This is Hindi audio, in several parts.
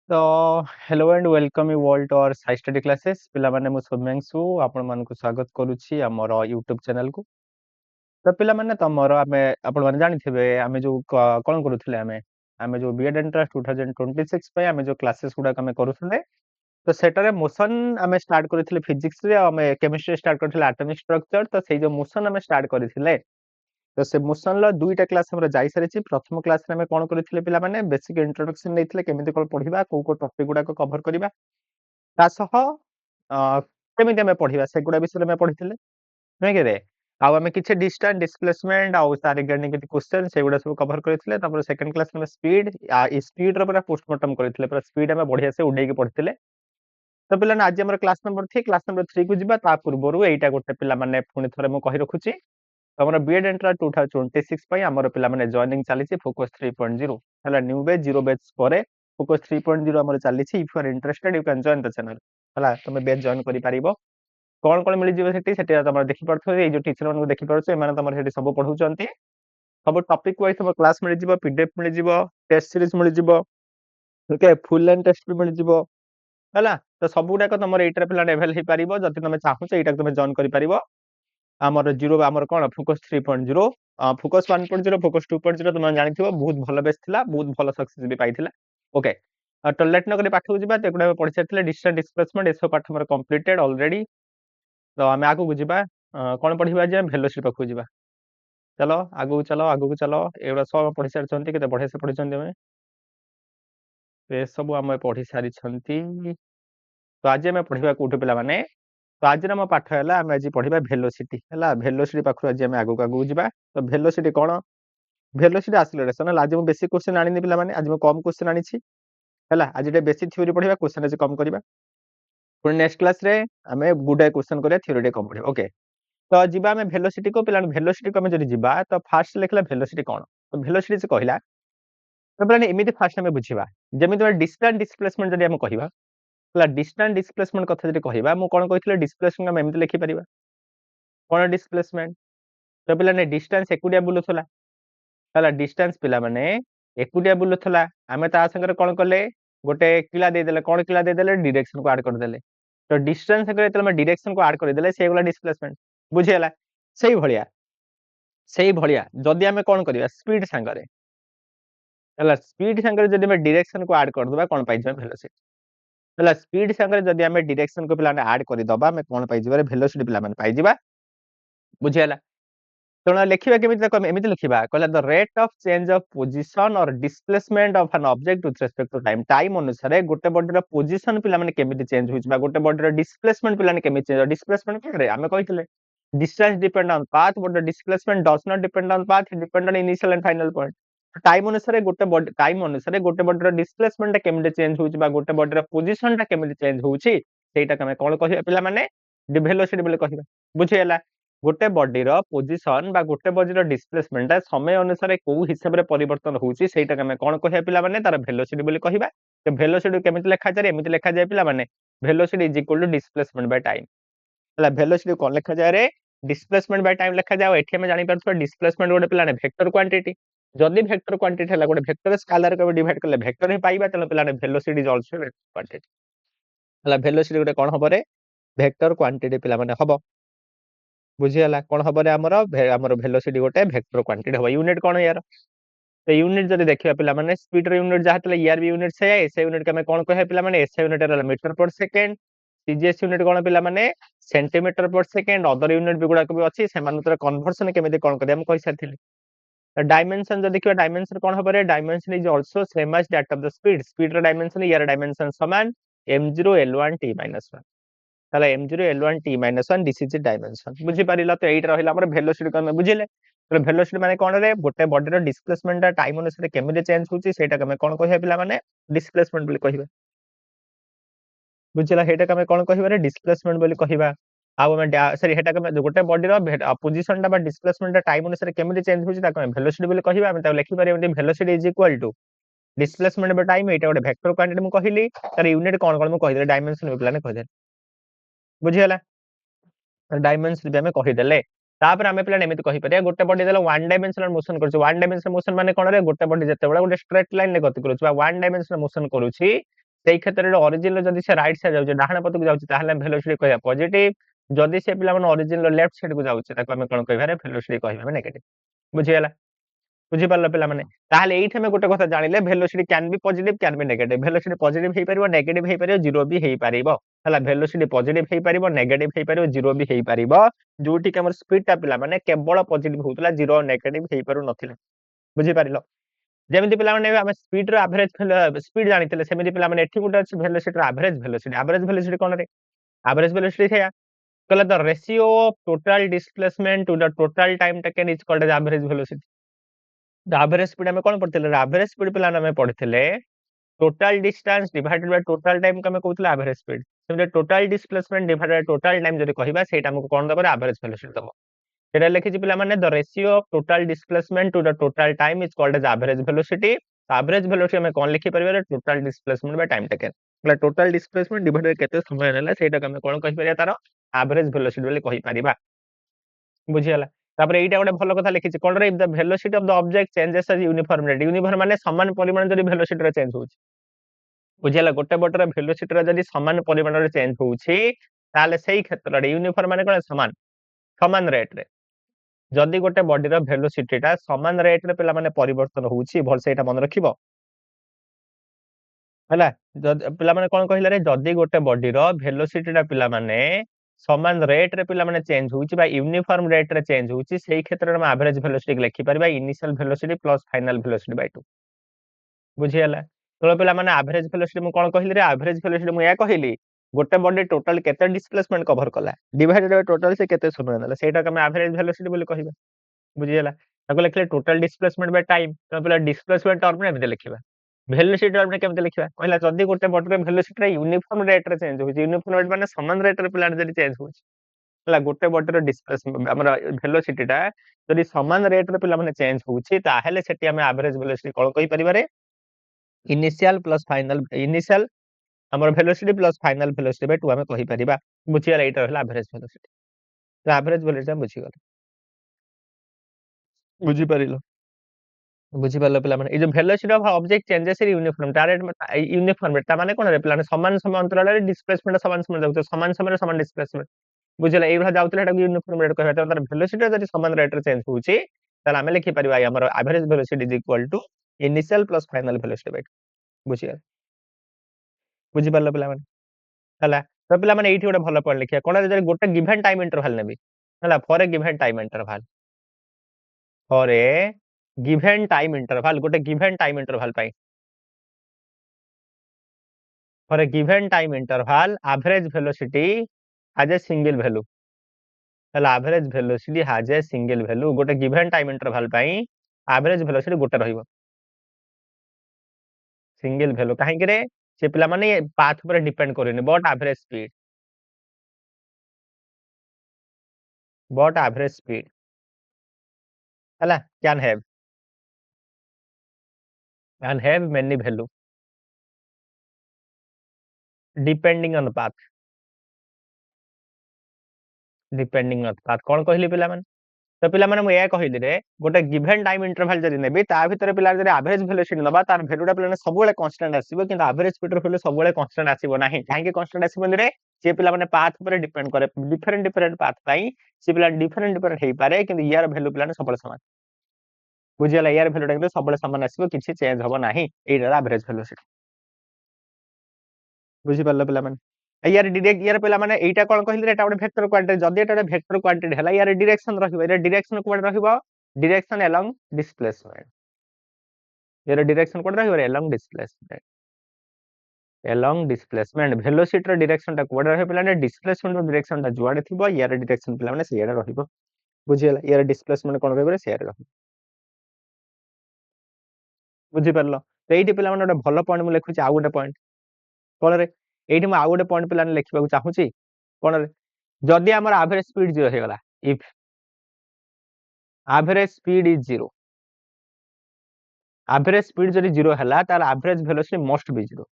तो hello and welcome you all to our Sai study classes पिला माने मु सौम्यांशु आपण मानकु स्वागत करूछि हमर YouTube चैनल को। तो पिला माने तमरो आमे आपण माने जानिथिबे आमे जो कोन करूथिले आमे जो बीएड एंट्रेंस 2026 पे आमे जो क्लासेस गुडा आमे करूथिले तो सेटारे मोशन आमे स्टार्ट करिथिले फिजिक्स रे आमे केमिस्ट्री स्टार्ट करिथिले एटॉमिक स्ट्रक्चर तो सेई जो मोशन आमे स्टार्ट करिथिले तो से मोशन लो दुईटा क्लास हमरा जाई सारिछि प्रथम क्लास रे आमे कोन करिथिले पिला माने बेसिक इंट्रोडक्शन नेथिले केमिति कोन पढिबा को टॉपिक गुडा को कवर करिबा ତା ସହ କେମିତି ଆମେ ପଢିବା ସେଗୁଡା ବିଷୟରେ ଆମେ ପଢିଥିଲେ ନୁହେଁ କି ରେ ଆଉ ଆମେ କିଛି ଡିଷ୍ଟାନ୍ସ ଡିସପ୍ଲେସମେଣ୍ଟ ଆଉ ତାର ରିଗାର୍ଡିଂ କିଛି କ୍ୱେଶ୍ଚନ ସେଗୁଡା ସବୁ କଭର କରିଥିଲେ ତାପରେ ସେକେଣ୍ଡ କ୍ଲାସ ଆମେ ସ୍ପିଡ ଏ ସ୍ପିଡ ର ପୁରା ପୋଷ୍ଟମର୍ଟମ କରିଥିଲେ ପୁରା ସ୍ପିଡ ଆମେ ବଢିଆ ସେ ଉଡେଇକି ପଢିଥିଲେ ତ ପିଲାମାନେ ଆଜି ଆମର କ୍ଲାସ ନମ୍ବର 3 କ୍ଲାସ ନମ୍ବର 3 କୁ ଯିବା ତା ପୂର୍ବରୁ ଏଇଟା ଗୋଟେ ପିଲାମାନେ ପୁଣି ଥରେ ମୁଁ କହି ରଖୁଛି ଆମର ବିଏଡ୍ ଏଣ୍ଟ୍ରାନ୍ସ 2026 ପାଇଁ ଆମର ପିଲାମାନେ ଜଏନିଂ ଚାଲିଛି ଫୋକସ୍ 3.0 ହେଲା ନ୍ୟୁ ବେଚ୍ ଜିରୋ ବେଚ୍ ପରେ ଫୋକସ୍ 3.0 ଆମର ଚାଲିଛି if you are interested you can join the channel ହେଲା ତମେ ବେଚ୍ ଜଏନ୍ କରିପାରିବ କଣ କଣ ମିଳିଯିବ ସେଠି ସେଠି ତମର ଦେଖିପାରୁଥିବ ଏଇ ଯୋଉ ଟିଚର ମାନଙ୍କୁ ଦେଖିପାରୁଛ ଏମାନେ ତମର ସେଠି ସବୁ ପଢଉଛନ୍ତି ସବୁ ଟପିକ ୱାଇଜ ତମ କ୍ଲାସ ମିଳିଯିବ ପିଡିଏଫ ମିଳିଯିବ ଟେଷ୍ଟ ସିରିଜ ମିଳିଯିବ ଓକେ ଫୁଲ ଲାଇନ୍ ଟେଷ୍ଟ ବି ମିଳିଯିବ ହେଲା ତ ସବୁଗୁଡାକ ତମର ଏଇଟାରେ ପିଲାମାନେ ଆଭେଲ ହେଇପାରିବ ଯଦି ତମେ ଚାହୁଁଛ ଏଇଟାକୁ ତମେ ଜଏନ୍ କରିପାରିବ ଆମର ଜିରୋ ଆମର କଣ ଫୋକସ୍ 3.0 ଫୋକସ୍ 1.0 ଫୋକସ୍ 2.0 ତମେ ଜାଣିଥିବ ବହୁତ ଭଲ ବେସ୍ ଥିଲା ବହୁତ ଭଲ ସକ୍ସେସ ବି ପାଇଥିଲା ଓକେ ତ ଲେଟ୍ ନ କରି ପାଠକୁ ଯିବା ତେଗୁଡା ପଢି ସାରିଥିଲେ ଡିଷ୍ଟାନ୍ସ ଡିସପ୍ଲେସମେଣ୍ଟ ଏସବୁ ପାଠ ଆମର କମ୍ପ୍ଲିଟେଡ ଅଲରେଡି ତ ଆମେ ଆଗକୁ ଯିବା କଣ ପଢିବା ଯେ ଭେଲୋସିଟି ପାଖକୁ ଯିବା ଚାଲ ଆଗକୁ ଚାଲ ଏଗୁଡା ସବୁ ପଢି ସାରିଛନ୍ତି କେତେ ବଢିଆ ସେ ପଢିଛନ୍ତି ଆମେ ଏସବୁ ଆମେ ପଢି ସାରିଛନ୍ତି ତ ଆଜି ଆମେ ପଢିବା କୋଉଠୁ ପିଲାମାନେ तो आज आम पाठ है आम आज पढ़ा भेलोसिटी है भेलोसिटी पाखु आज आम आगू जावा तो भेलोसिटी कौन भेलोसिटी आक्सेलरेशन है आज मुझे बेसिक क्वेश्चन आनी पे आज मैं कम क्वेश्चन आनी है आज बेसिक थ्योरी पढ़ा क्वेश्चन आज कम करवा पुणी नेक्स्ट क्लास रे आम गुडाए क्वेश्चन करा थ्योरी कम पढ़ा ओके तो जीवा आम भेलोसिटी को पे भेलोसिटी को आम जब जीवा तो फास्ट लिखला भेलोसिटी कौन तो भेलोसिटी से कहला तो पे एमती फास्ट आम बुझा जमी डिस्टेंस डिस्प्लेसमेंट जब आम कहवा डिस्टेंस डिस्प्लेसमेंट कथा जब कहवा मु कौन कही डिस्प्लेसमेंट आम एमती लिखिपर कौन डिस्प्लेसमेंट तो पे डिस्टेंस एकुटिया बुलूला है डिस्टेंस पिला माने एकुटिया बुलूला आम ता संगे कौन कले गोटे किला देदेले कौन किला देदेले डायरेक्शन को ऐड करदेले तो डिस्टेंस डायरेक्शन को ऐड करदेले से गला डिस्प्लेसमेंट बुझीगला से भलिया जदि आम कौन करवा स्पीड सांगरे स्पीड सांगरे जदि डायरेक्शन को ऐड करदबा कौन पाइबा वेलोसिटी है स्पीड सांगरे जदि आम डायरेक्शन को पिला ऐड करदबा आम कौन पाइबा वेलोसिटी पिला माने पाइबा बुझीगला तेणु लिखा केमी लिखा कहला the rate of change of position और displacement of an object with respect to time time अनुसार गोटे बॉडी पोजीशन पिला माने केमिति चेंज होइछ बा गोटे बॉडी डिस्प्लेसमेंट पिला ने केमिति चेंज डिस्प्लेसमेंट करे आमे कहितले distance depend on path but the displacement does not depend on path it depend on initial and final point time अनुसार गोटे बॉडी टाइम अनुसार गोटे बॉडी डिस्प्लेसमेंट केमिति चेंज होइछ बा गोटे बॉडी पोजीशन ता केमिति चेंज होउछि सेटा कमे कोन कहिबा पिला माने वेलोसिटी बोले कहिबा बुझियला गोटे बॉडी रो पोजीशन बा गोटे बॉडी रो डिस्प्लेसमेंट समय अनुसार को हिसाब रे परिवर्तन होउची सेटा के कोन कहिया पिला माने तार वेलोसिटी बोली कहिबा तो वेलोसिटी केमिति लिखा जाय एमिति लिखा जाय पिला माने velocity is equal to displacement by time हला वेलोसिटी कोन लिखा जाय रे डिस्प्लेसमेंट बाय टाइम लिखा जाय एठी हम जानि परथो डिस्प्लेसमेंट गोटे पिला ने वेक्टर क्वांटिटी जदि वेक्टर क्वांटिटी हला गोटे वेक्टर स्केलर को डिवाइड करले वेक्टर ही पाइबा तले पिला ने वेलोसिटी इज आल्सो क्वांटिटी हला वेलोसिटी गोटे कोन हबो रे वेक्टर क्वांटिटी पिला माने हबो बुझीगला कौन हम आमर वेलोसिटी गोटे वेक्टर क्वांटिटी हम यूनिट कौन यार तो यूनिट जब देखा पे स्पीड यूनिट जहाँ यार भी यूनिट से यूनिट के कौन कह पे एस यूनिट मीटर पर सेकेंड सीजीएस यूनिट कौन पे सेंटीमीटर पर सेकेंड अदर यूनिट भी गुड़ाक भी अच्छी से कन्वर्सन केमी कौन कर कही सारी डायमेंशन जो देखिए डायमेंशन कौन हम dimension is also same as that of the speed speed dimension यार डायमेंशन समान m0 l1 t - 1 ताला m0 l1 t - 1 this is dimension बुझी पारिला तो एइट रहिला हमर वेलोसिटी कमे बुझिले तो वेलोसिटी माने कोन रे गोटे बॉडी रो डिस्प्लेसमेंट टाइम अनुसार केमिति चेंज होची सेटा कमे कोन कहिया पिला माने डिस्प्लेसमेंट बोली कहिबा बुझिला हेटा कमे कोन कहिबा रे डिस्प्लेसमेंट बोली कहिबा आ हम सॉरी हेटा कमे गोटे बॉडी रो पोजीशन ता बा डिस्प्लेसमेंट टाइम अनुसार केमिति चेंज होची ता कमे वेलोसिटी बोली कहिबा हम ता लिखि पारे velocity is equal to displacement by time एटा गोटे वेक्टर क्वांटिटी मु कहिली तार यूनिट कोन कोन मु कहि दे डायमेंशन पिला ने कहि दे बुझिला डायमेंशन भी आम कहीदेले आम पे एमती कहीपर गोटे body one dimensional motion one dimensional motion माने कौन रे गोटे बॉडी जिते गोटे स्ट्रेट लाइन गति करुच्ची वन डायमेंशनल मोशन करुच्ची सेई क्षेत्र रे ओरिजिन जदी से राइट साइड जाउचे डाहाण पटक जाउचे ताहले वेलोसिटी कहया पॉजिटिव जदी से पिला माने ओरिजिन लेफ्ट साइड को जाउचे ताको हम कोन कहबा रे वेलोसिटी कहबा नेगेटिव बुझियला बुझी पारलो पिला माने ताहले एइठे में गोटे कथा जानिले velocity can be positive can be negative velocity positive हेई परिबो नेगेटिव हेई परिबो जीरो भी हेई परिबो हला वेलोसिटी पॉजिटिव हेई परिबो नेगेटिव हेई परिबो जीरो भी हेई परिबो जोटी के हमर स्पीड ता पिला माने केवल पॉजिटिव होतला जीरो नेगेटिव हेई पारु नथिले बुझी पारिलो जेमिति पिला माने हम स्पीड रो एवरेज स्पीड जानितले सेमिति पिला माने एठी गोटे वेलोसिटी रो एवरेज वेलोसिटी कोन रे एवरेज वेलोसिटी थया कहला the ratio of total displacement to the total time taken is called as average velocity the average speed हमें कोन पढ़थिले एवरेज स्पीड पिला हमें पढ़थिले total distance divided by total time को हमें कहउतले एवरेज स्पीड सेमिति total displacement divided by total time जदी कहिबा सेटा हमको कोन दबरे एवरेज वेलोसिटी दबो सेटा लिखिछि पिला माने the ratio of total displacement to the total time is called as average velocity average velocity हमें कोन लिखि परिबे total displacement by time taken मतलब टोटल डिस्प्लेसमेंट डिवाइडेड केते समय नेला सेटा हमें कोन कहि परिया तारो एवरेज वेलोसिटी बोली कहि परिबा बुझियला तापरे एइटा गोटे भलो कथा लिखिछि कोन रे if the velocity of the object changes as uniformly uniform माने समान परिमाण जदी वेलोसिटी रे चेंज होउछि बुझियला गोटे बटर वेलोसिटी रे जदी समान परिमाण रे चेंज होउछि ताले सेही क्षेत्र रे यूनिफॉर्म माने कोन समान समान रेट रे जदी गोटे बॉडी रो वेलोसिटी ता समान रेट रे पिला माने परिवर्तन होउछि भल से एटा मन रखिबो हला जद पिला माने कोन कहिला रे जदी गोटे बॉडी रो वेलोसिटी ता पिला माने समान रेट रे पिला माने चेंज होउछि बा यूनिफॉर्म रेट रे चेंज होउछि सेही क्षेत्र रे हम एवरेज वेलोसिटी लिखि परबा initial velocity plus final velocity by 2 बुझियला तो पिला माने एवरेज वेलोसिटी मु कोन कहिली रे एवरेज वेलोसिटी मु या कहिली गोटे बॉडी टोटल केते डिस्प्लेसमेंट कवर कला डिवाइडेड बाय टोटल से केते समय नेला सेटा हम एवरेज वेलोसिटी बोली कहिबा बुझियला ताको लिखले टोटल डिस्प्लेसमेंट बाय टाइम तो पिला डिस्प्लेसमेंट टर्म रे एमते लिखिबा वेलोसिटी टर्म रे केमते लिखिबा कहला जदी गोटे बॉडी रे वेलोसिटी रे यूनिफॉर्म रेट रे चेंज होछि यूनिफॉर्म रेट माने समान रेट रे पिला जदी चेंज होछि हला गोटे बॉडी रो डिस्प्लेसमेंट हमरा वेलोसिटी ता जदी समान रेट रे पिला माने चेंज होछि ताहेले सेटी हम एवरेज वेलोसिटी कोन कहि परिबा रे इनिशियल प्लस फाइनल इनिशियल हमर velocity plus final velocity by 2 हमें कहि परिबा बुझियला एटा रहला एवरेज वेलोसिटी तो एवरेज वेलोसिटी हम बुझी गलो बुझी परिलो बुझी पारलो पिला माने ए जो velocity of object changes in uniform direct uniform ता माने कोन रे पिला समान समय अंतराल रे डिस्प्लेसमेंट समान समय जाउत समान समय रे समान डिस्प्लेसमेंट बुझिला एइ भला जाउतले एटा यूनिफॉर्म रेट कहबा तार वेलोसिटी जदी समान रेट रे चेंज होउची ताले हमें लिखि परिबा हमर average velocity is equal to initial plus final velocity by 2 बुझिया बुझी पारलो पिला माने हला तो पिला माने एइठी गोटे भलो पॉइंट लिखिया कोन रे जदी गोटे गिवन टाइम इंटरवल नेबी हला for a given time interval for a given time interval गोटे गिवन टाइम इंटरवल पाई for a given time interval average velocity has a single value हला average velocity has a single value गोटे गिवन टाइम इंटरवल पाई एवरेज वेलोसिटी गोटे रहिबो सिंगल वैल्यू काहे कि रे से पिला माने पाथ पर डिपेंड करेनी बट एवरेज स्पीड हला can have many value depending on path कोन कहली पिला माने तो पिला माने मु ए कहिली रे गोटे गिवन टाइम इंटरवल जदी नेबी ता भितर पिला जदी एवरेज वेलोसिटी नबा तार वैल्यूटा पिला सब बेले कांस्टेंट आसीबो किंतु एवरेज स्पीड रो वैल्यू सब बेले कांस्टेंट आसीबो नाही काहे कि कांस्टेंट आसीबो रे से पिला माने पाथ पर डिपेंड करे डिफरेंट पाथ पाई से पिला डिफरेंट हेई पारे किंतु यार वैल्यू पिला सब बेले समान बुझियला यार वैल्यूटा किंतु सब बेले समान आसीबो किछि चेंज होबो नाही एटा एवरेज वेलोसिटी बुझि पारलो पिला माने यार डायरेक्ट यार पिला माने एटा कोन कहिली रे एटा गोटे वेक्टर क्वांटिटी जदी एटा वेक्टर क्वांटिटी हला यार डायरेक्शन रहिबो एटा डायरेक्शन कोड रहिबो डायरेक्शन अलोंग डिस्प्लेसमेंट यार डायरेक्शन कोड रहिबो अलोंग डिस्प्लेसमेंट वेलोसिटी रो डायरेक्शन ता कोड रहिबो पिला ने डिस्प्लेसमेंट रो डायरेक्शन ता जुआडे थिबो यार डायरेक्शन पिला माने सेयाडा रहिबो बुझियला यार डिस्प्लेसमेंट कोन रहिबो रे सेयाडा रहिबो बुझि पारलो तो एइटी पिला माने गोटे भलो पॉइंट मु लिखुची आ गोटे पॉइंट कोन रे एइठी मु आ गोटे पॉइंट पिला ने लिखिबा को चाहूची कोन रे जदी हमर एवरेज स्पीड 0 हे गला if average speed is 0 average speed जदी 0 हला ताल एवरेज वेलोसिटी मस्ट बी 0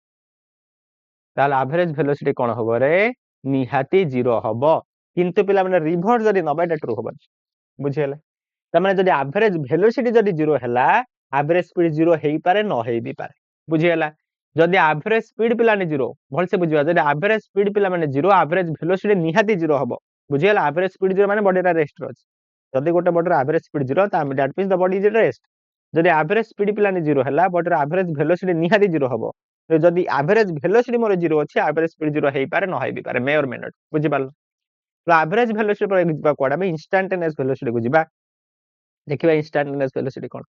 ताल एवरेज वेलोसिटी कोन होबो रे निहाती 0 होबो किंतु पिला माने रिवर्स जदी नबा एटा ट्रू होबो बुझियला त माने जदी एवरेज वेलोसिटी जदी 0 हला एवरेज स्पीड 0 हेई पारे न हेई भी पारे बुझियला जदि एवरेज स्पीड पिला ने 0 भलसे बुझिबा जदि एवरेज स्पीड पिला माने 0 एवरेज वेलोसिटी निहाती 0 हबो बुझियला एवरेज स्पीड 0 माने बॉडी रा रेस्ट रो जदि गोटे बॉडी रा एवरेज स्पीड 0 ता that means the body is rest जदि एवरेज स्पीड पिला ने 0 हला बॉडी रा एवरेज वेलोसिटी निहाती 0 हबो जदि एवरेज वेलोसिटी मोर 0 अछि एवरेज स्पीड 0 हेई पारे न हेई पारे मे और मे नॉट बुझि पाल तो एवरेज वेलोसिटी पर जिबा कोडा में इंस्टेंटेनियस वेलोसिटी को जिबा देखिबा इंस्टेंटेनियस वेलोसिटी कोन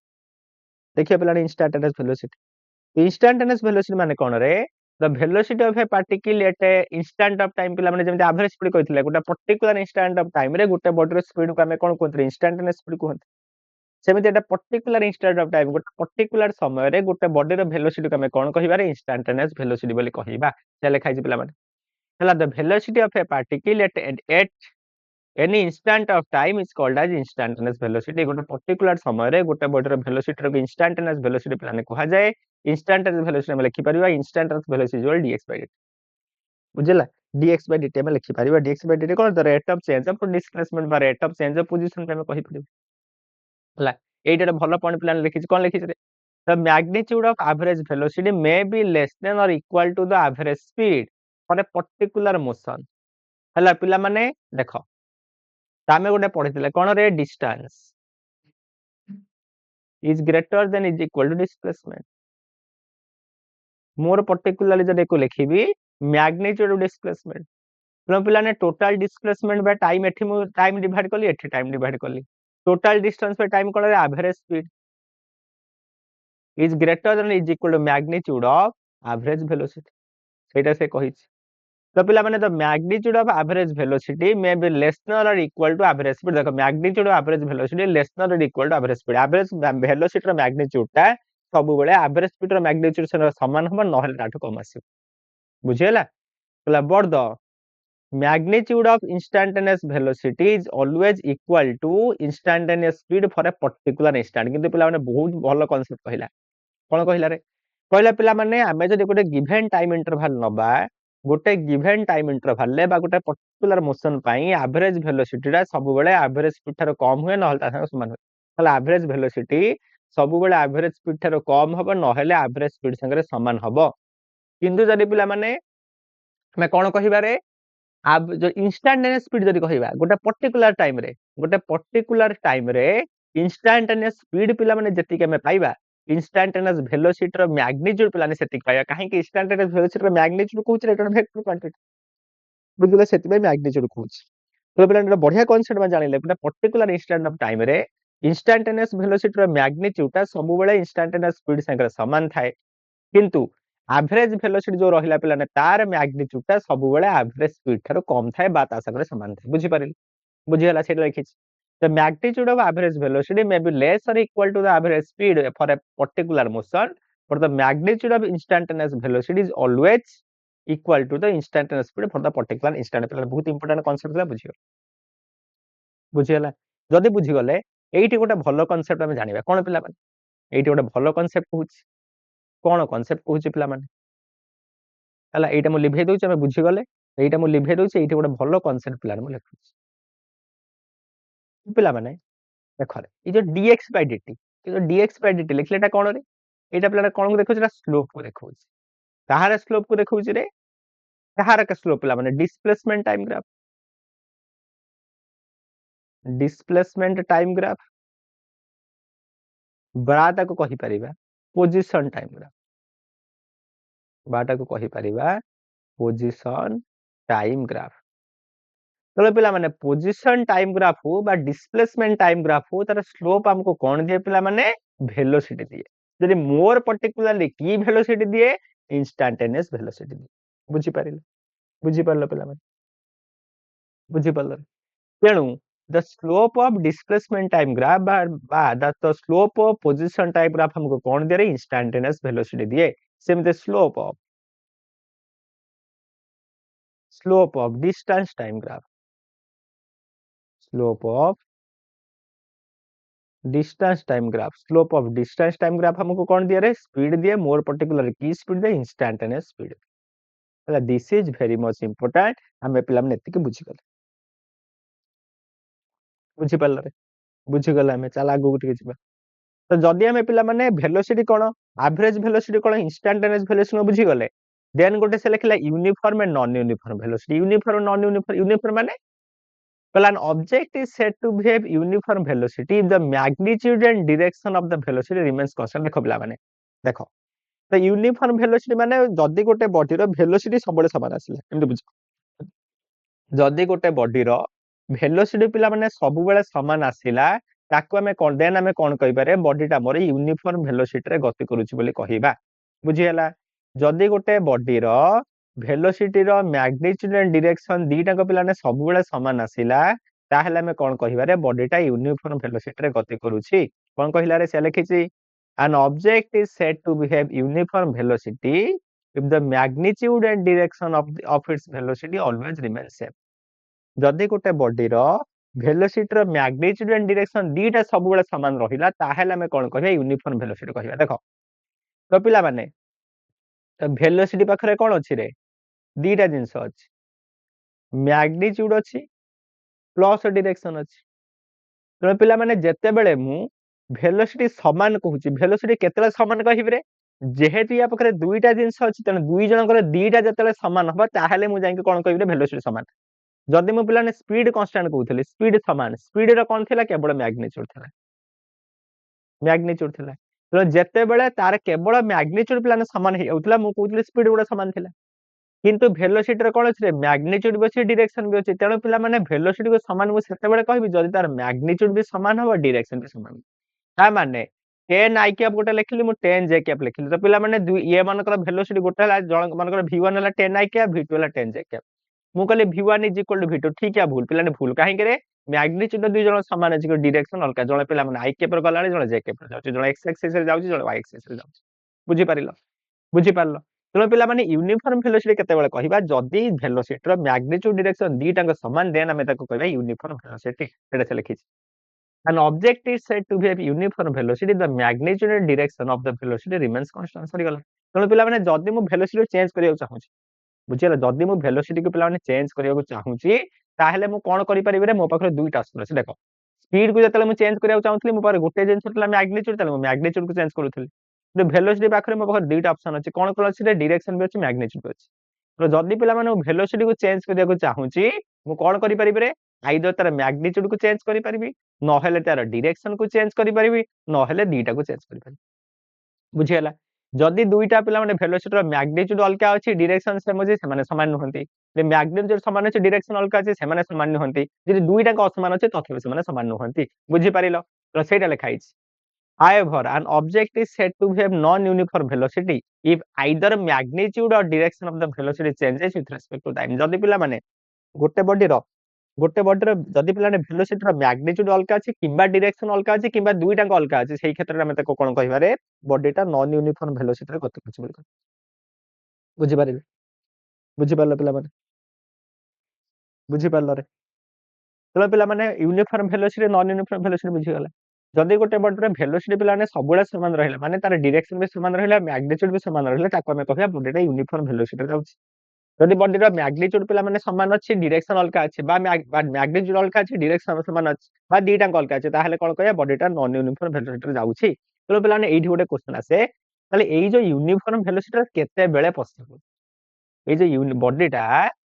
देखिबा पिलाने इंस्टेंटेनियस वेलोसिटी इंस्टेंटेनियस वेलोसिटी माने कोन रे the velocity of A particle at A instant of time पिला माने जेमते एवरेज स्पीड कहितले गोटा पर्टिकुलर इंस्टेंट ऑफ टाइम रे गोटे बॉडी रो स्पीड को हमें कोन कोंतरे instantaneous speed कहंते सेमिति Etah particular instant of time गोटे पर्टिकुलर समय रे गोटे बॉडी रो वेलोसिटी को हमें कोन कहिबारे इंस्टेंटेनियस वेलोसिटी बोली कहिबा से लिखा छि पिला माने हला the velocity of A particle at any instant of time is called as instantaneous velocity गोटे पर्टिकुलर समय रे गोटे बॉडी रो वेलोसिटी रो इंस्टेंटेनियस वेलोसिटी प्लान कहा जाए इंस्टेंटेनियस वेलोसिटी हम लिखि परिबा instantaneous velocity equal dx by dt बुझला dx by dt हम लिखि परिबा dx by dt कोन the rate of change of displacement by rate of change of position पे हम कहि परिबा हला एटा भलो पॉइंट प्लान लिखि कोन लिखि रे the magnitude of average velocity may be less than or equal to the average speed for a particular motion हला पिला माने देखो तामे गोटे पढितले कोन रे distance is greater than is equal to displacement मोर पर्टिकुलरली जदि को लिखिबी मैग्नीट्यूड ऑफ डिस्प्लेसमेंट तो पिला ने टोटल डिस्प्लेसमेंट बाय टाइम एठी मु टाइम डिवाइड करली एठी टाइम डिवाइड करली टोटल डिस्टेंस बाय टाइम कोन रे average speed is greater than is equal to magnitude of average velocity सेटा से कहिछि तो पिला माने the magnitude of average velocity may be less than or equal to average speed देखो magnitude of average velocity less than or equal to average speed average velocity रो मैग्नीट्यूड ता सब बेले एवरेज स्पीड रो मैग्नीट्यूड से समान हो नहले ताठू कम आसी बुझियला पिला but the magnitude of instantaneous velocity is always equal to instantaneous speed for a particular instant किंतु पिला माने बहुत भलो कांसेप्ट कहिला कोन कहिला रे कहला पिला माने आमे जदि गोटे गिवन टाइम इंटरवल नबा गोटे गिवन टाइम इंटरवल ले बा गोटे पर्टिकुलर मोशन पई एवरेज वेलोसिटी रा सब बेले एवरेज स्पीड थारो कम हुए नहल ता संग समान हुए हला एवरेज वेलोसिटी सब बेले एवरेज स्पीड थारो कम हबो नहले एवरेज स्पीड संगे समान हबो किंतु जदि पिला माने हमें कोन कहिबा रे अब जो इंस्टेंटेनियस स्पीड जदि कहिबा गोटे पर्टिकुलर टाइम रे इंस्टेंटेनियस स्पीड पिला माने जति के हमें पाइबा इंस्टेंटेनियस वेलोसिटी रो मैग्नीट्यूड पिला ने सेति पाया काहे कि इंस्टेंटेनियस वेलोसिटी रो मैग्नीट्यूड कहउछ रे एटा वेक्टर क्वांटिटी बुझले सेति में मैग्नीट्यूड कहउछ तो पिला ने बढ़िया कांसेप्ट में जानिले गोटे पर्टिकुलर इंस्टेंट ऑफ टाइम रे इंस्टेंटेनियस वेलोसिटी रो मैग्नीट्यूड ता सब बेले इंस्टेंटेनियस स्पीड संगे समान थाए किंतु एवरेज वेलोसिटी जो रहिला पिला ने तार मैग्नीट्यूड ता सब बेले एवरेज स्पीड थारो कम थाए बा ता संगे समान थाए बुझि पारिल बुझियला सेटा लिखिछ the magnitude of average velocity may be less or equal to the average speed for a particular motion but the magnitude of instantaneous velocity is always equal to the instantaneous speed for the particular instant बहुत इंपोर्टेंट कांसेप्ट ला बुझियो बुझियला जदी बुझि गले एइठी गोटे भलो कांसेप्ट हम जानिबा कोन पिला माने एइठी गोटे भलो कांसेप्ट कहूछि कोन कांसेप्ट कहूछि पिला माने हला एइटा मु लिभे दोछि हम बुझि गले एइटा मु लिभे दोछि एइठी गोटे भलो कांसेप्ट पिला मु लिखुछि पिला माने देखो ये जो dx by dt ये जो dx by dt लिखलेटा कोन रे एटा पिला कोन को देखौछ स्लोप को देखौछ कहार स्लोप को देखौछ रे कहार का स्लोप पिला माने डिस्प्लेसमेंट टाइम ग्राफ बाटा को कहि परिबा पोजीशन टाइम ग्राफ बाटा को कहि परिबा पोजीशन टाइम ग्राफ तो पिला माने पोजीशन टाइम ग्राफ हो बा डिस्प्लेसमेंट टाइम ग्राफ हो तार स्लोप हमको कोन दिए पिला माने वेलोसिटी दिए जदि मोर पर्टिकुलरली की वेलोसिटी दिए इंस्टेंटेनियस वेलोसिटी दिए बुझि पारलो पिला माने बुझि पारलो तेनु the slope of displacement time graph बा the slope of position time graph हमको कोन दिए रे इंस्टेंटेनियस वेलोसिटी दिए same the slope of distance time graph slope of distance time graph हमको कौन दिया रे स्पीड दिए मोर पर्टिकुलर की स्पीड दे इंस्टेंटेनियस स्पीड हला this is very much important हमें पिला ने एतिके बुझि पारला रे बुझि गला हमें चला आगु टिके जिबा तो जदि आम पे भेलोसिटी कौन एवरेज भेलोसिटी कौन इंस्टांटेनियस भेलोसिटी बुझीगले देन गोटे से लिखला uniform and non uniform velocity uniform non uniform uniform माने कहला an object is said to behave uniform velocity if the magnitude and direction of the velocity remains constant देखो पिला माने देखो तो यूनिफॉर्म भेलोसिटी माने जदि गोटे बॉडी रो भेलोसिटी सबले समान आसिला एमति बुझ जदि गोटे बॉडी रो भेलोसिटी पिला माने सब बेले समान आसिला ताको हमें कोन देन हमें कोन कहि पारे बॉडीटा मोर यूनिफॉर्म भेलोसिटी रे गति करूची बोली कहिबा बुझी हला जदि गोटे बॉडी रो भेलोसिटी रो मैग्नीट्यूड एंड डायरेक्शन दीटा को पिलाने सब बेले समान आसिला ताहेले हमें कोन कहिबा रे बॉडीटा यूनिफॉर्म भेलोसिटी रे गति करूची कोन कहिला रे से लिखिची an object is said to behave uniform velocity if the magnitude and direction of its velocity always remains same जदि गोटे बॉडी रो भेलोसिटी रो मैग्नीट्यूड एंड डायरेक्शन दीटा सब बेले समान रहिला ताहेले हमें कोन कहिबा यूनिफॉर्म भेलोसिटी कहिबा देखो तो पिला माने तो भेलोसिटी पाखरे कोन अछि रे दीटा जिंस अछि मैग्नीट्यूड अछि प्लस डायरेक्शन अछि तो पिला माने जत्ते बेले मु भेलोसिटी समान कहूची भेलोसिटी केतले समान कहिबे रे जेहेतु या पाखरे दुईटा जिंस अछि तने दुई जनकर दीटा जतले समान हबा ताहेले मु जाईके कोन कहिबे भेलोसिटी समान जदि मु पिलाने स्पीड कांस्टेंट कहउथले स्पीड समान स्पीड रो कोन थिला केवल मैग्नीट्यूड थिला तो जत्ते बेले तार केवल मैग्नीट्यूड पिलाने समान हे उतला मु कहउथले स्पीड गुडा समान थिला किंतु भेलोसिटी रे कोन अछि रे मैग्नीट्यूड भी अछि डायरेक्शन भी अछि तेनो पिला माने भेलोसिटी को समान मु सेते बेले कहबी जदि तार मैग्नीट्यूड भी समान हबो डायरेक्शन भी समान ता माने 10 आई कैप गोटे लिखली मु 10 जे कैप लिखली तो पिला माने ये मानकर भेलोसिटी गोटे हला जण मानकर v1 हला 10 आई कैप v2 हला 10 जे कैप मु कहले v1 is equal to v2 ठीक है भूल पिलाने भूल काहे करे मैग्नीट्यूड दुई जण समान अछि डायरेक्शन अलका जण पिला माने आई कैप र गलाले जण जे कैप र जाउची जण x एक्सिस रे जाउची जण y एक्सिस रे जाउची बुझी पारिलो बुझी पारलो तेणु पिला माने यूनिफॉर्म भेलोसिटी केते बेले कहिबा जदि भेलोसिटी रो मैग्नीट्यूड डायरेक्शन दीटा समान देन हमें ताको कहबा यूनिफॉर्म भेलोसिटी एटा से लिखिछि an object is said to have uniform velocity the magnitude and direction of the velocity remains constant सरी गला तेणु पिला माने जदि मु भेलोसिटी चेंज करिया चाहूची बुझियला जदि मु भेलोसिटी को पिला माने चेंज करिया चाहूची ताहेले मु कोन करि परिबे रे मो पाखरे दुईटा ऑप्शन अछि देखो स्पीड को जतले मु चेंज करिया चाहूतली मो पाखरे गोटे जिंस थिला मैग्नीट्यूड तले मु मैग्नीट्यूड को चेंज करूथली तो भेलोसिटी पाखरे मो पाखरे दुईटा ऑप्शन अछि कोन कोन अछि रे डायरेक्शन भी अछि मैग्नीट्यूड भी अछि तो जदि पिला माने भेलोसिटी को चेंज करिया चाहूची मु कोन करि परिबे रे आइदर तार मैग्नीट्यूड को चेंज करि परिबी न हेले तार डायरेक्शन को चेंज करि परिबी न हेले दीटा को चेंज करि परिबी बुझियला जदि दुईटा पिला माने भेलोसिटी रो मैग्नीट्यूड अलका अछि डायरेक्शन सेम अछि से माने समान नहंती जे मैग्नीट्यूड समान अछि डायरेक्शन अलका अछि से माने समान नहंती जे दुईटा को असमान अछि तथापि से माने समान नहंती बुझि पारिलो तो सेटा लिखाइछ however an object is said to have non uniform velocity if either magnitude or direction of the velocity changes with respect to time जदि पिला माने गोटे बॉडी रो जदि पिलाने भेलोसिटी रो मैग्नीट्यूड अलका अछि किबा डायरेक्शन अलका अछि किबा दुईटा को अलका अछि सेही क्षेत्र रे हम ताको कोन कहिबा रे बॉडीटा नॉन यूनिफॉर्म भेलोसिटी रे गति करछि बोल बुझि पारिबे बुझि पारलो पिला माने बुझि पारलो रे तले पिला माने uniform velocity non uniform velocity बुझि गला जदि गोटे बॉडी रो भेलोसिटी पिलाने सबुला समान रहिला माने तार डायरेक्शन भी समान रहिला मैग्नीट्यूड भी समान रहिला ताको हम कहिबा बॉडीटा यूनिफॉर्म भेलोसिटी रे जाउछि जदि बॉडी रो मैग्नीट्यूड पिला माने समान अछि डायरेक्शन अलका अछि बा मैग्नीट्यूड अलका अछि डायरेक्शन समान अछि बा दीटा अलका अछि ताहेले कोन कहया बॉडीटा नॉन यूनिफॉर्म भेलोसिटी रे जाउछि तो पिला माने एठी गोटे क्वेश्चन आसे ताले एई जो यूनिफॉर्म भेलोसिटी केते बेले पॉसिबल एई जो बॉडीटा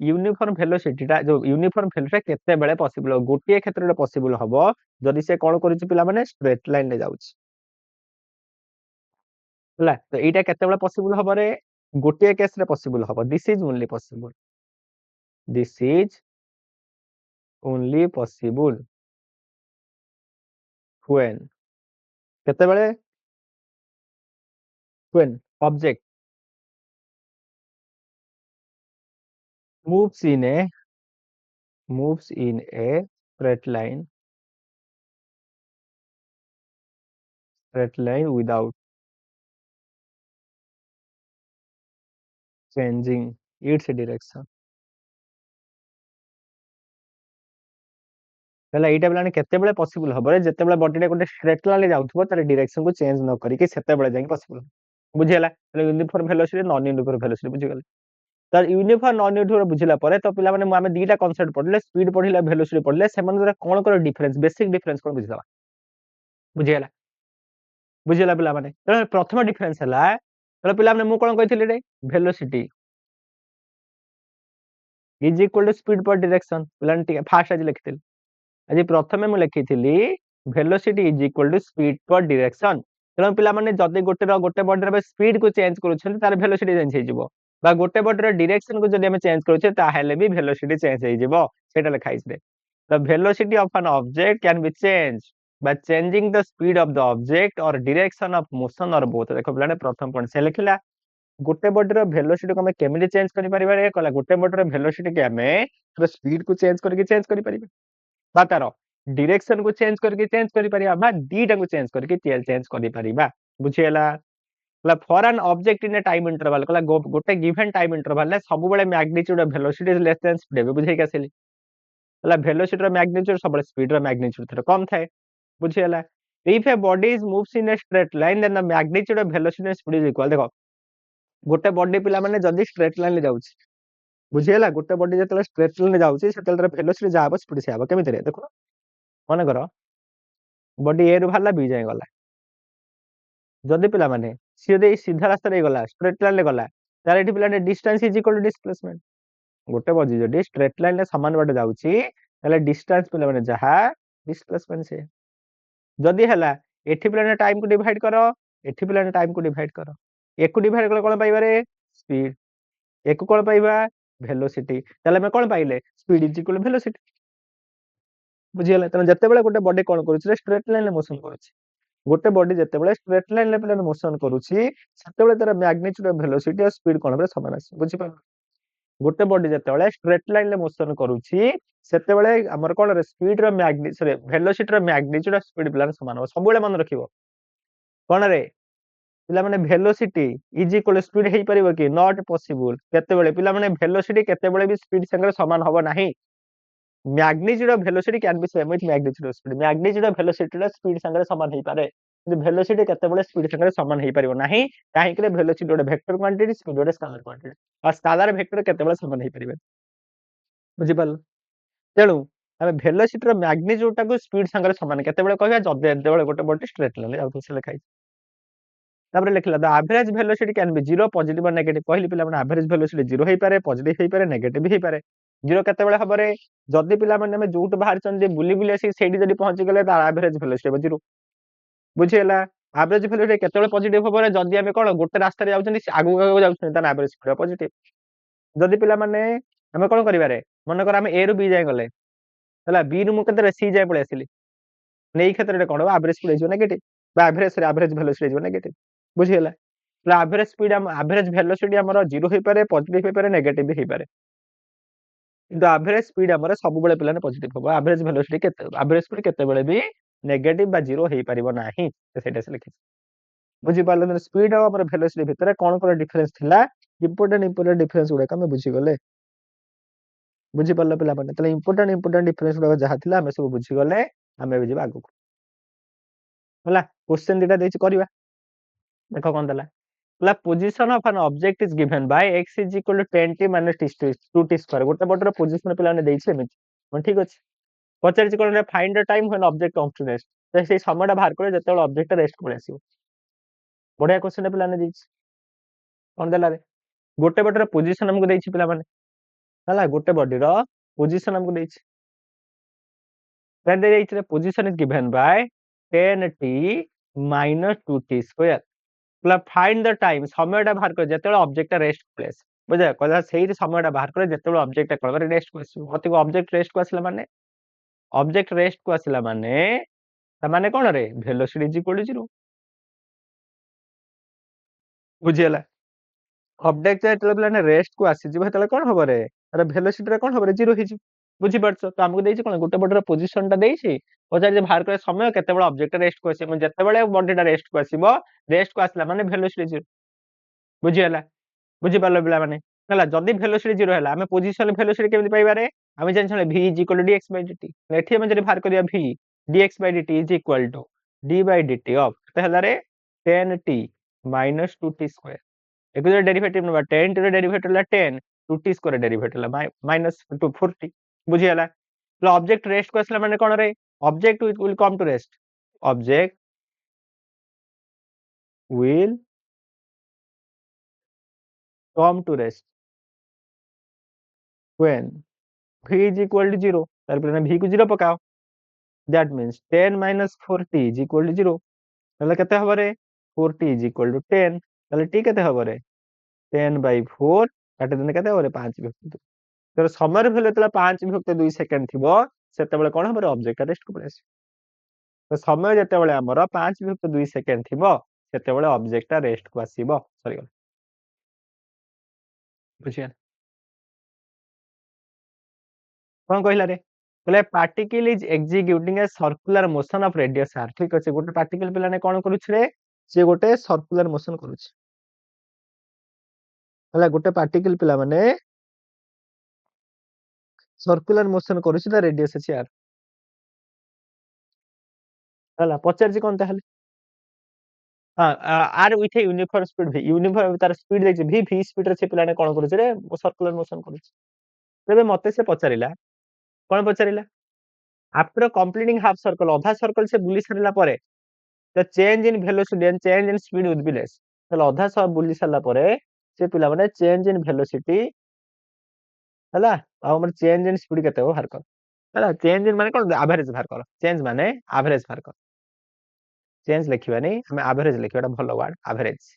यूनिफॉर्म भेलोसिटीटा जो यूनिफॉर्म भेलोसिटी केते बेले पॉसिबल गोटे क्षेत्र रे पॉसिबल हबो जदि से कोन करिछि पिला माने स्ट्रेट लाइन रे जाउछि हला तो एटा केते बेले पॉसिबल हबो रे गोटे केस रे पॉसिबल हबो this is only possible this is only possible when केतेबेले when object moves in a straight line without changing its direction ताला एटा बेलाने केतेबेले पॉसिबल हबो रे जेतेबेले बॉडीटा गोटे स्ट्रेट लाइन जाउथबो तार डायरेक्शन को चेंज न करी के सेतेबेले जाई पॉसिबल बुझियला uniform velocity non uniform velocity बुझिगले तार यूनिफॉर्म नॉन यूनिफॉर्म बुझिला परे तो पिला माने आमे दीटा कांसेप्ट पढले स्पीड पढिला भेलोसिटी पढले सेमान जरा कोन कर डिफरेंस बेसिक डिफरेंस कोन बुझिला बुझियला बुझिला पिला माने त प्रथम डिफरेंस हला त पिला माने मु कोन कहिथिले रे velocity is equal to speed per direction पिला ठीक फास्ट आज लिखिथिल आज प्रथमे मु लिखिथिली velocity is equal to speed per direction त पिला माने जदी गोटे बॉडी रे स्पीड को चेंज करूछन तार वेलोसिटी चेंज हे जिवो बा गोटे बॉडी रे डायरेक्शन को जदी हम चेंज करूछे ता हेले भी वेलोसिटी चेंज हे जिवो सेटा लिखाइ छे the velocity of an object can be change by changing the speed of the object or direction of motion or both देखो पिलाने प्रथम पॉइंट से लिखिला गोटे बॉडी रो वेलोसिटी को हमें केमिति चेंज करि परिबा रे कहला गोटे बॉडी रो वेलोसिटी के हमें तो स्पीड को चेंज करि परिबा बा तारो डायरेक्शन को चेंज करि परिबा बा दीटा को चेंज करि परिबा बुझियला कहला for an object in A time interval कहला गोटे गिवन टाइम इंटरवल ले सब बेले magnitude of velocity is less than speed बुझै कासिली कहला वेलोसिटी रो मैग्नीट्यूड सब बेले स्पीड रो मैग्नीट्यूड थोड़ा कम थाए बुझियला if a body is moves in a straight line then the magnitude of velocity and speed is equal देखो गोटे बॉडी पिला माने जदी स्ट्रेट लाइन ले जाउची बुझियला गोटे बॉडी जतले स्ट्रेट लाइन ले जाउची सेतले वेलोसिटी जाबो स्पीड से आबो केमिति रे देखो माने करो बॉडी ए रु भाला बी जाय गला जदी पिला माने सीधे सीधा रास्ता रे गला स्ट्रेट लाइन ले गला तार एठी पिला ने distance is equal to displacement गोटे बॉडी जदी स्ट्रेट लाइन ले समान बाटे जाउची ताले डिस्टेंस पिला माने जहा डिस्प्लेसमेंट से जदी हला एठी पिला ने टाइम को डिवाइड करो एठी पिला ने टाइम को डिवाइड करो एक को डिवाइड कले कोन पाइबा रे स्पीड एक को कोन पाइबा वेलोसिटी ताले मैं कोन पाइले speed is equal to velocity बुझियला तने जत्ते बेले गोटे बॉडी कोन करूछि स्ट्रेट लाइन ले मोशन करूछि गोटे बॉडी जत्ते बेले स्ट्रेट लाइन ले पिला मोशन करूछि सत्ते बेले तार मैग्नीट्यूड ऑफ वेलोसिटी और स्पीड कोन बरे समान आसी बुझि पा गोटे बॉडी जत्ते बेले स्ट्रेट लाइन ले मोशन करूछि सेते बेले हमर कोन रे स्पीड रो मैग्नी सॉरी वेलोसिटी रो मैग्नीट्यूड ऑफ स्पीड पिला समान हो सब बेले मन रखिबो कोन रे पिला माने वेलोसिटी इज इक्वल स्पीड हेई परिबो कि नॉट पॉसिबल केते बेले पिला माने वेलोसिटी केते बेले भी स्पीड संगे समान होबो नाही magnitude of velocity can be same with magnitude of speed magnitude of velocity रो स्पीड संगे समान हेई पारे किंतु वेलोसिटी केते बेले स्पीड संगे समान हेई परिबो नाही काहे कि वेलोसिटी गोटे वेक्टर क्वांटिटी स्पीड गोटे स्केलर क्वांटिटी और स्केलर वेक्टर केते बेले समान हेई परिबे बुझि पाल तेणु आमे वेलोसिटी रो मैग्नीट्यूड टाको स्पीड संगे समान केते बेले कहबा जदे बेले गोटे बॉडी स्ट्रेट लाइन आउट से लिखाई तापर लिखला the average velocity can B 0 positive और नेगेटिव कहली पिला माने एवरेज वेलोसिटी 0 हेई पारे पॉजिटिव हेई पारे नेगेटिव हेई पारे 0 केते बेले हबरे जदी पिला माने हम जोट बाहर चन जे बुली बुली आसी सेठी जदी पहुंची गेले तार एवरेज वेलोसिटी हो 0 बुझियला एवरेज वेलोसिटी केते बेले पॉजिटिव हबरे जदी हम कोन गोटे रास्ता रे जाउछन आगु आगु जाउछन तार एवरेज स्पीड पॉजिटिव जदी पिला माने हम कोन करिबा रे मन कर हम ए रु बी जाय गले हला बी रु मु केते रे सी जाय पळे आसिली नै क्षेत्र रे कोन एवरेज स्पीड हो नेगेटिव बा एवरेज वेलोसिटी हो नेगेटिव बुझियला एवरेज स्पीड एवरेज वेलोसिटी हमर 0 हेई पारे पॉजिटिव हेई पारे नेगेटिव हेई पारे किंतु एवरेज स्पीड हमर सब बेले पिलाने पॉजिटिव होबो एवरेज वेलोसिटी केते एवरेज स्पीड केते बेले भी नेगेटिव बा 0 हेई परिबो नाही तो सेटा से लिखि बुझि पारले स्पीड और हमर वेलोसिटी भितर कोन कोन डिफरेंस थिला इंपोर्टेंट डिफरेंस गुडा हम बुझि गले बुझि पारले पिला माने तले इंपोर्टेंट डिफरेंस गुडा जहा थिला हम सब बुझि गले हम भी आगु होला क्वेश्चन दिटा देछि करबा देखो कोन दला ला position of an object is given by x is equal to 10t minus t 2t square गोटे बटर पोजीशन पिला ने देछि एमिति मन ठीक अछि पचार छि कोन find the time when object comes to rest तो से समयटा बाहर करे जते ऑब्जेक्ट रेस्ट करे आसीबो बढ़िया क्वेश्चन पिला ने देछि कोन दला रे गोटे बटर पोजीशन हमको देछि पिला माने हला गोटे बॉडी रो पोजीशन हमको देछि दे देछि रे position is given bye 10t minus 2t square मतलब फाइंड द टाइम समयटा बाहर कर जते ऑब्जेक्ट रेस्ट प्लेस बुझा कहला सेही समयटा बाहर कर जते ऑब्जेक्ट कर रेस्ट को आसी अति ऑब्जेक्ट रेस्ट को आसला माने ऑब्जेक्ट रेस्ट को आसला माने त माने कोन रे वेलोसिटी इज इक्वल टू 0 बुझियला ऑब्जेक्ट जते प्लाने रेस्ट को आसी जिबो तले कोन होबो रे अरे वेलोसिटी रे कोन होबो रे 0 हि जी बुझि परछो तो हमको देछि कोन गोटे बडर पोजीशन ता देछि पचार जे बाहर करे समय केते बडा ऑब्जेक्ट रेस्ट को आसी मन जते बेले बॉडीटा रेस्ट को आसीबो रेस्ट को आसला माने वेलोसिटी 0 बुझियला बुझि पालो बिला माने हला जदी वेलोसिटी 0 हला हमें पोजीशन वेलोसिटी केमि पाइबा रे हम जानि छले v = dx / dt एठी हम जदी बाहर करिया v dx / dt = d / dt of त हला रे 10t - 2t स्क्वायर एको जे डेरिवेटिव नबा 10 t रे डेरिवेटिव ला 10 2t स्क्वायर डेरिवेटिव ला -2 4t बुझियला तो ऑब्जेक्ट रेस्ट को आसला माने कोन रे object will come to rest object will come to rest when v is equal to 0 तार पहले v को 0 पकाओ that means 10 minus 4t is equal to 0 তাহলে কেতে হবে রে 4t is equal to 10 তাহলে t কেতে হবে রে 10 by 4 কাটি দেনে কেতে হবে রে 5 বিভক্ত 2 तर समयर भ्यालु जेतला 5 विभक्त 2 सेकेंड थिबो सेतेबेले कोन हमर ऑब्जेक्ट रेस्ट को पड़े तो समय जेतेबेले हमर 5 विभक्त 2 सेकेंड थिबो सेतेबेले ऑब्जेक्ट रेस्ट को आसीबो सॉरी बुझिया कोन कहला रे कहले particle is executing a circular motion of radius r ठीक अछि गोटे पार्टिकल पिला ने कोन करूछ रे से गोटे सर्कुलर मोशन करूछ हला गोटे पार्टिकल पिला माने सर्कुलर मोशन करूछ ना रेडियस अछि r हला पचार जी कोन ताहले हां r with a uniform speed v uniform तार स्पीड देखि v स्पीड रे से पिला ने कोन करूछ रे सर्कुलर मोशन करूछ तबे मते से पचारिला कोन पचारिला आफ्टर कंप्लीटिंग हाफ सर्कल आधा सर्कल से बुली सरला परे the change in velocity and change in speed will be less तले आधा सब बुली सरला परे से पिला माने चेंज इन वेलोसिटी हला आ हमर चेंज इन स्पीड केते हो बाहर कर हला चेंज इन माने कोन एवरेज बाहर कर चेंज माने एवरेज बाहर कर चेंज लिखिबा नै हम एवरेज लिखिबाटा भलो वर्ड एवरेज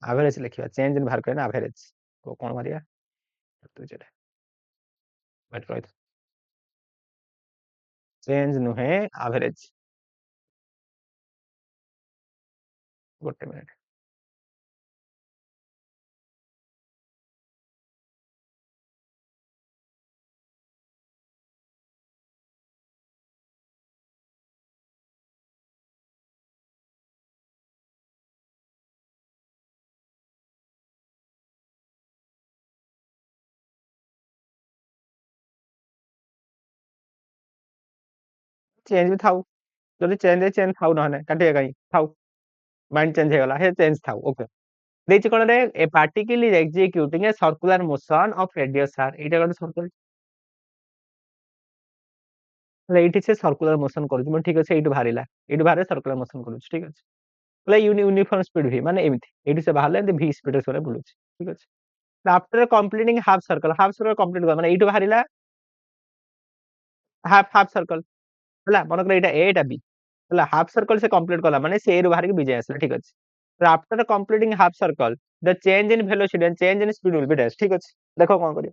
एवरेज लिखिबा चेंज इन बाहर करना एवरेज तो कोन मारिया तो जेटा वेट कर चेंज नुहे एवरेज गोटे मिनिट चेंज भी थाउ जदि चेंज थाउ नहने काटिया काई थाउ माइंड चेंज हेगला हे चेंज थाउ ओके देछि कोन रे a particle is executing a circular motion of radius r एटा कोन सर्कुलर ले एठी से सर्कुलर मोशन करू म ठीक अछि एठी भारिला एठी भारे सर्कुलर मोशन करू ठीक अछि ले यूनिफॉर्म स्पीड v माने एमिति एठी से बाहरले v स्पीड से बुलु ठीक अछि after completing half circle complete कर माने एठी भारिला हाफ सर्कल हला मन कर एटा b हला हाफ सर्कल से कंप्लीट कला माने से रु बाहर के b जाय आसला ठीक अछि तो after completing half circle the change in velocity and change in speed will be dash ठीक अछि देखो कोन करियो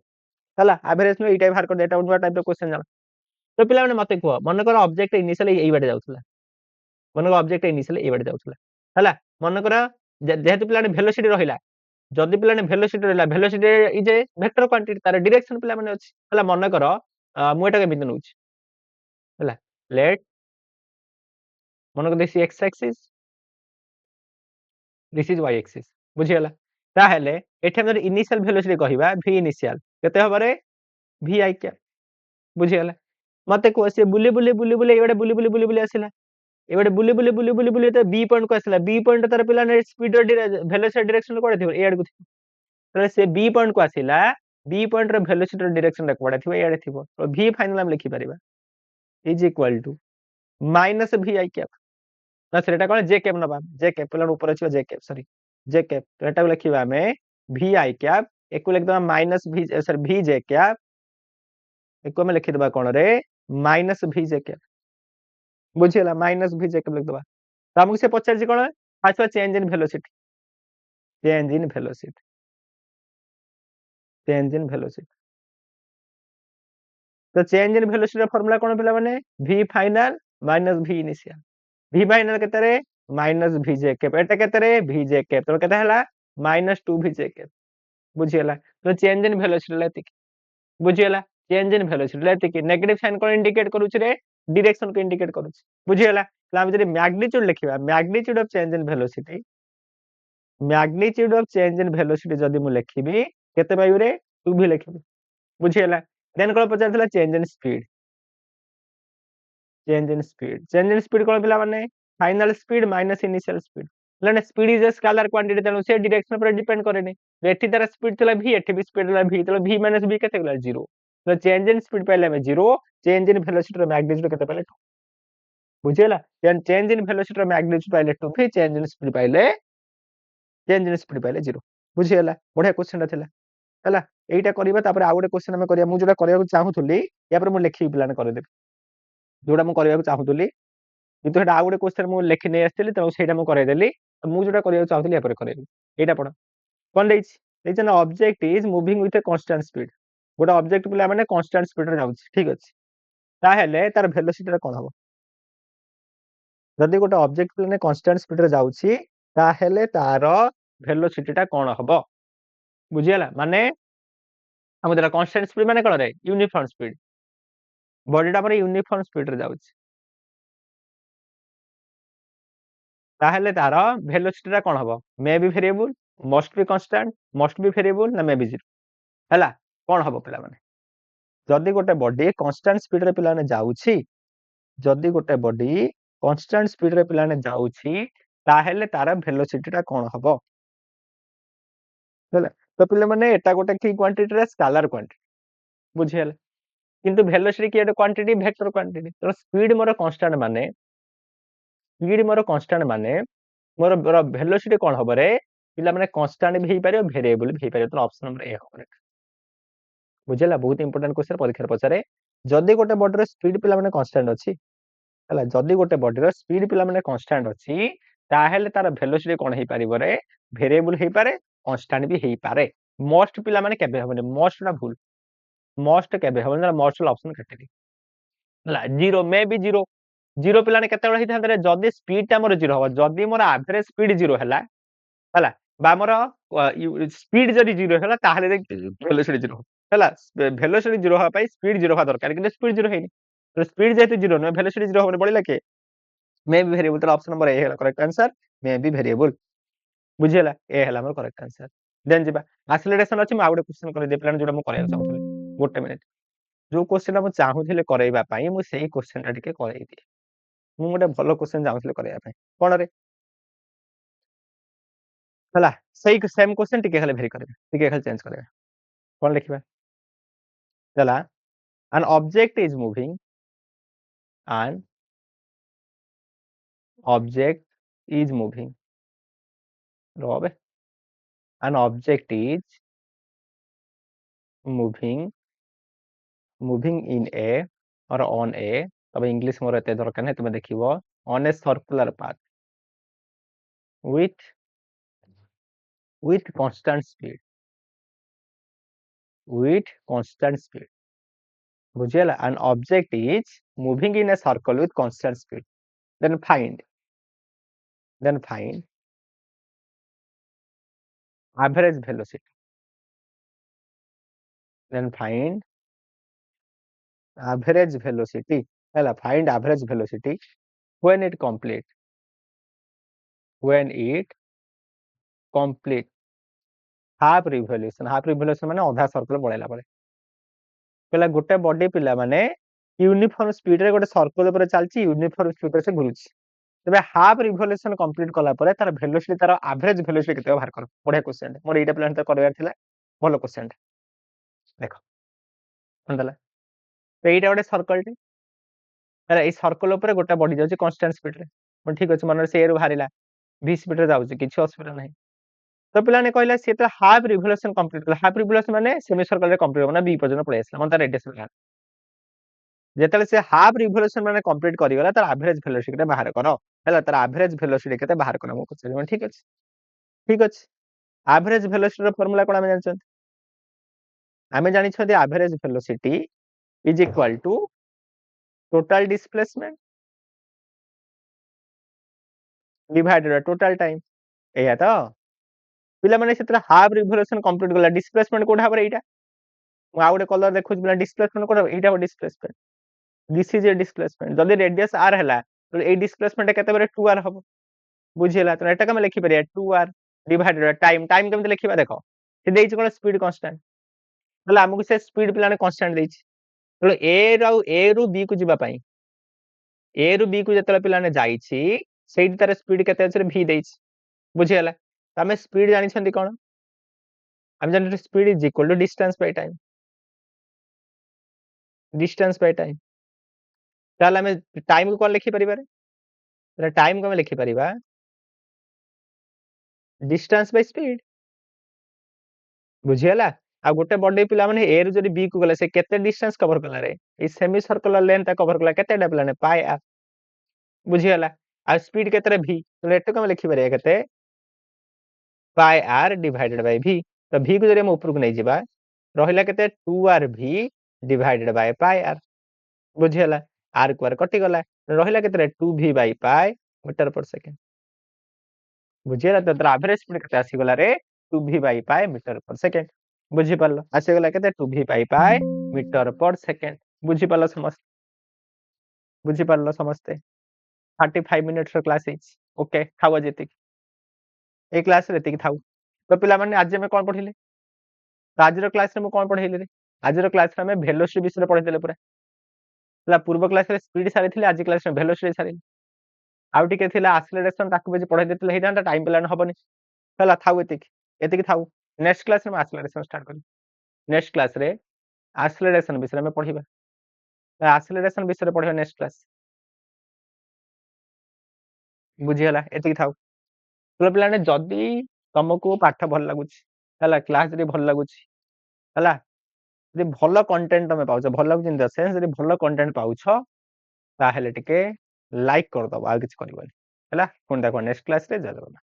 हला एवरेज में एटा बाहर कर देटा उनवा टाइप रो क्वेश्चन जाना तो पिला माने मते को मन कर ऑब्जेक्ट इनिशियली एई बाटे जाउथला मन कर ऑब्जेक्ट इनिशियली एई बाटे जाउथला हला मन कर जेहेतु पिला ने वेलोसिटी रहिला जदि पिला ने वेलोसिटी रहिला velocity is a vector quantity तार डायरेक्शन पिला माने अछि हला मन कर मु एटा के बिंदु नउछि हला लेट मन कर this X axis this is Y axis बुझी हला ताहेले एठे हम इनिशियल वेलोसिटी कहिबा v इनिशियल केते हबरे v i क्या बुझी हला मते को से बुले एबडे बुली आसिला एबडे बुली तो बी पॉइंट को आसिला बी पॉइंट तार पिला ने स्पीड वेलोसिटी डायरेक्शन कोडे थिबो ए आडकु तो से बी पॉइंट को आसिला बी पॉइंट रो वेलोसिटी डायरेक्शन रे कोडे थिबो ए आडे थिबो तो v फाइनल हम लिखि परिबा is equal to minus v i cap ना सेटा कोन जे कैप नबा जे कैप पिला ऊपर अछि जे कैप सॉरी जे कैप तो एटा लिखिबा हमें v i कैप एको लिख दबा minus v sorry v j cap एको में लिखि दबा कोन रे माइनस v j कैप बुझियला माइनस v j कैप लिख दबा तो हमको से पचार जी कोन first change in velocity change in velocity change in velocity तो चेंज इन वेलोसिटी फार्मूला कोन पिला माने v final minus v initial v final केते रे माइनस v j कैप एटा केते रे v j कैप तो केते हला माइनस 2 v j कैप बुझियला तो चेंज इन वेलोसिटी लेति बुझियला चेंज इन वेलोसिटी लेति कि नेगेटिव साइन कोन इंडिकेट करूछ रे डायरेक्शन को इंडिकेट करूछ बुझियला तो हम जदि मैग्नीट्यूड लिखिबा magnitude of change in velocity magnitude of change in velocity जदि मु लिखिबी केते पाइबो रे 2v लिखिबी बुझियला देन कोन पचारथला चेंज इन स्पीड कोन पिला माने final speed minus initial speed लेने speed is a scalar quantity तेनु से डायरेक्शन पर डिपेंड करेनी एठी तार स्पीड तला v एठी भी स्पीड तला v तला v माइनस v केते गला 0 तो चेंज इन स्पीड पहले में 0 चेंज इन वेलोसिटी रो मैग्नीट्यूड केते पहले बुझीगला चेंज इन वेलोसिटी मैग्नीट्यूड पाइले 2 फी चेंज इन स्पीड पाइले 0 बुझीगला बढ़िया क्वेश्चन थिला हला एइटा करबा तापर आ गोटे क्वेश्चन हम करिया मु जोटा करबा चाहूथुली या पर मु लेखि प्लान कर देबे जोटा मु करबा चाहूथुली किंतु हेटा आ गोटे क्वेश्चन मु लेखि नै आस्थिली त सेटा मु करै देली मु जोटा करबा चाहूथुली या पर करबी एइटा पढ कोन देइछ देइछ ना object is moving with a constant speed गोटे ऑब्जेक्ट पिला माने कांस्टेंट स्पीड रे जाउछ ठीक अछि ता हेले तार वेलोसिटी कोन हबो जदि गोटे ऑब्जेक्ट पिला ने कांस्टेंट स्पीड रे जाउछि ता हेले तार वेलोसिटी ता कोन हबो बुझियला माने हम देला कांस्टेंट स्पीड माने कोन रे यूनिफॉर्म स्पीड बॉडी ता पर यूनिफॉर्म स्पीड रे जाउछि ता हेले तार वेलोसिटी ता कोन हबो मे be variable must be constant must be variable ना मे बी जीरो हला कोन हबो पिला माने जदि गोटे बॉडी कांस्टेंट स्पीड रे पिला ने जाउछि जदि गोटे बॉडी कांस्टेंट स्पीड रे पिला ने जाउछि ता हेले तार वेलोसिटी ता कोन हबो हला तो पिला माने एटा गोटे की क्वांटिटी रे स्केलर क्वांटिटी बुझियला किंतु वेलोसिटी की एटा क्वांटिटी वेक्टर क्वांटिटी तो स्पीड मोर कांस्टेंट माने मोर वेलोसिटी कोन हबो रे पिला माने कांस्टेंट भी पारियो वेरिएबल भी पारियो तो ऑप्शन नंबर ए हबो बुझिला बहुत इंपोर्टेंट क्वेश्चन परीक्षा पचारे जदि गोटे बॉडी रो स्पीड पिला माने कांस्टेंट अछि हला जदि गोटे बॉडी रो स्पीड पिला माने कांस्टेंट अछि ता हेले तार वेलोसिटी कोन हे पारिबो रे वेरिएबल हे पारे कांस्टेंट भी हे पारे मोस्ट पिला माने केबे हबने मोस्ट ना भूल मोस्ट केबे हबने ना मोस्ट ऑप्शन कटेबी हला zero may be zero zero पिला ने केते बळे हिथांत रे जदि स्पीड ता मोर जीरो हबो जदि मोर एवरेज स्पीड जीरो हला हला बा मोर स्पीड जदि जीरो हला ताहले वेलोसिटी जीरो हला वेलोसिटी जीरो हा पाई स्पीड जीरो हा दरकार कि स्पीड जीरो हेनी तो स्पीड जेतु जीरो न वेलोसिटी जीरो होबे पड़िला के मे बी वेरिएबल तो ऑप्शन नंबर ए है correct answer may be variable बुझियला ए हला हमर करेक्ट आंसर देन जिबा एक्सेलरेशन अछि म आउडे क्वेश्चन कर दे प्लान जोटा म करय चाहूथले गोटे मिनिट जो क्वेश्चन हम चाहूथले करैबा पई मु सेही क्वेश्चन टा टिके करई दे मु गोटे भलो क्वेश्चन चाहूथले करैबा पई कोन रे हला सही सेम क्वेश्चन टिके खाली भेरी करबे टिके खाली चेंज करबे कोन लिखबा चला an object is moving an object is moving Rob an object is moving in a or on a तब इंग्लिश मोर एते दरकार नै तुम देखिबो on a circular path with constant speed बुझियला an object is moving in a circle with constant speed then find average velocity hela find average velocity when it complete half revolution माने आधा सर्कल पळेला परे पहला गोटे बॉडी पिला माने यूनिफॉर्म स्पीड रे गोटे सर्कल ऊपर चलची यूनिफॉर्म स्पीड रे से घुरुची तबे हाफ रिवोल्यूशन कंप्लीट कला परे तार वेलोसिटी तार एवरेज वेलोसिटी केते बाहर कर बढ़िया क्वेश्चन मोर एटा प्लान त करबार थिला भलो क्वेश्चन देखो कोनदला तो एटा गोटे सर्कल टे तार ए सर्कल ऊपर गोटे बॉडी जाउची कांस्टेंट स्पीड रे मन ठीक अछि मन से एरु बाहरिला 20 स्पीड रे जाउची किछि असुविधा नाही तो पिला ने कहला से तो हाफ रिवोल्यूशन कंप्लीट कला हाफ रिवोल्यूशन माने सेमी सर्कल रे कंप्लीट होना बी पर्यंत पळे आसला मन तार रेडियस बाहर जेतले से हाफ रिवोल्यूशन माने कंप्लीट करि गला तार एवरेज वेलोसिटी के बाहर करो हला तार एवरेज वेलोसिटी केते बाहर करो मो कहै ठीक अछि एवरेज वेलोसिटी रो फार्मूला कोन आमे जानि छथि average velocity is equal to total displacement divided total time एया तो पिला माने सेतरा हाफ रिवोल्यूशन कंप्लीट गला डिस्प्लेसमेंट कोठा पर एटा मु आ गोटे कलर देखुछ बिना डिस्प्लेसमेंट कोठा एटा displacement this is a displacement जदि रेडियस r हला तो ए डिस्प्लेसमेंट केते बारे 2r हबो बुझियला तो एटा हम लिखि परिया 2r डिवाइडेड टाइम केमते लिखिबा देखो से देइछ कोन स्पीड कांस्टेंट हला हमकु से स्पीड पिलाने कांस्टेंट देइछ तो ए रु बी को जिबा पई ए रु बी को जतले पिलाने जाईछि सेही तार स्पीड केते अछि v देइछ बुझियला तमे स्पीड जानि छथि कोन हम जानि speed is equal to distance by time ताले हमें टाइम को कोन लिखि परिबा रे टाइम को हमें लिखि परिबा डिस्टेंस बाय स्पीड बुझियला आ गोटे बॉडी पिला माने ए ରୁ जदी बी को गले से केते डिस्टेंस कवर कला रे a semi circular length cover कला केते डा पिलाने पाई आर बुझियला आ स्पीड केते रे v तो एटे को हम लिखि परिया केते पाई आर डिवाइडेड बाय v तो v को जदी हम ऊपर को नै जिबा रहिला केते 2r v divided by pi r बुझियला आर को आर कटि गला रहिला केते रे 2v by pi meter per second बुझियला तो तोर एवरेज स्पीड केते आसी गला रे 2v by pi meter per second बुझि पारलो आसी गला केते 2v by pi meter per second बुझि पारलो समस्त बुझि पारलो समस्ते 35 मिनिट्स ର क्लास इज ओके थाउ जेति ए क्लास रे एति थाउ तो पिला माने आज में कोन पढिले तो आज रो क्लास रे मु कोन पढैले रे आज रो क्लास रे हमें वेलोसिटी विषय पढै देले पूरा हला पूर्व क्लास रे स्पीड सारी थिले आज क्लास रे वेलोसिटी सारी आउ टिके थिला एक्सेलरेशन ताकू बेजे पढै देतिले हेदांता टाइम प्लान हबनी हला थाउ एति थाउ नेक्स्ट क्लास रे एक्सेलरेशन स्टार्ट करी नेक्स्ट क्लास रे एक्सेलरेशन विषय में पढिबा एक्सेलरेशन विषय पढिबा नेक्स्ट क्लास बुझियला एति थाउ तो पिलाने जदी तुमको पाठ भल लागुची हला क्लास रे भल लागुची हला जदी भल कंटेंट तमे पाउछ भल लागुची इन द सेंस जदी भल कंटेंट पाउछ ताहेले टिके लाइक कर दबो आ किछ करबो हला कोन देखो नेक्स्ट क्लास रे जल्दी